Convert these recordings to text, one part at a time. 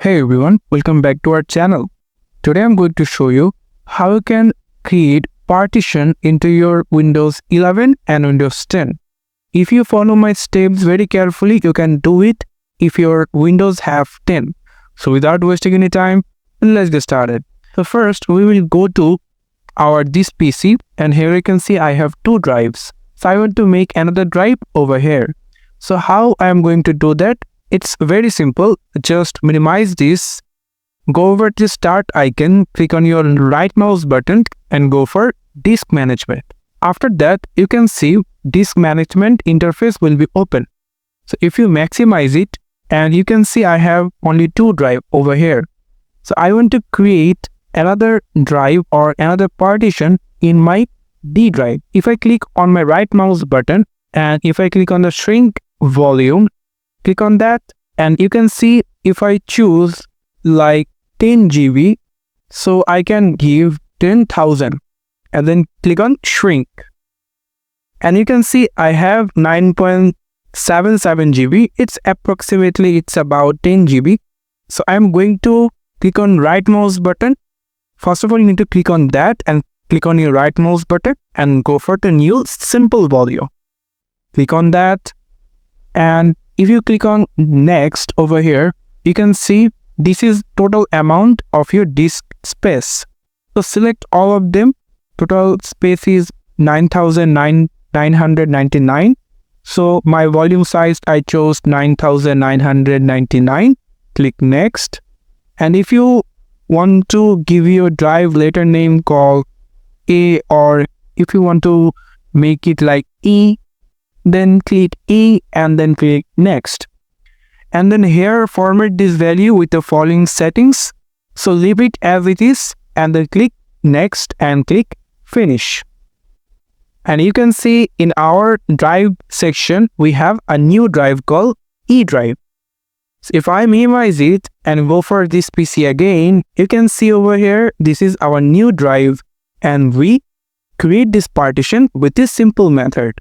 Hey everyone, welcome back to our channel. Today I'm going to show you how you can create partition into your Windows 11 and Windows 10. If you follow my steps very carefully, you can do it if your Windows have 10. So without wasting any time, let's get started. So first we will go to this PC, and here you can see I have two drives. So I want to make another drive over here. So how I am going to do that? It's very simple. Just minimize this, go over to start icon, click on your right mouse button and go for disk management. After that, you can see disk management interface will be open. So if you maximize it, and you can see I have only two drive over here. So I want to create another drive or another partition in my D drive. If I click on my right mouse button and if I click on the shrink volume, click on that, and you can see if I choose like 10 GB, so I can give 10,000 and then click on shrink. And you can see I have 9.77 GB. It's about 10 GB. So I'm going to click on right mouse button. First of all, you need to click on that and click on your right mouse button and go for the new simple volume. Click on that, and if you click on next over here, you can see this is total amount of your disk space. So select all of them. Total space is 9,999. So my volume size, I chose 9,999. Click next. And if you want to give your drive later name called A, or if you want to make it like E, then click E and then click next. And then here format this value with the following settings. So leave it as it is and then click next and click finish. And you can see in our drive section, we have a new drive called E drive. So if I minimize it and go for this PC again, you can see over here, this is our new drive, and we create this partition with this simple method.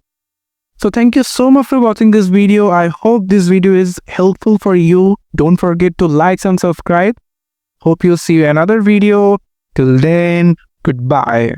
So thank you so much for watching this video. I hope this video is helpful for you. Don't forget to like and subscribe. Hope you'll see you in another video. Till then, goodbye.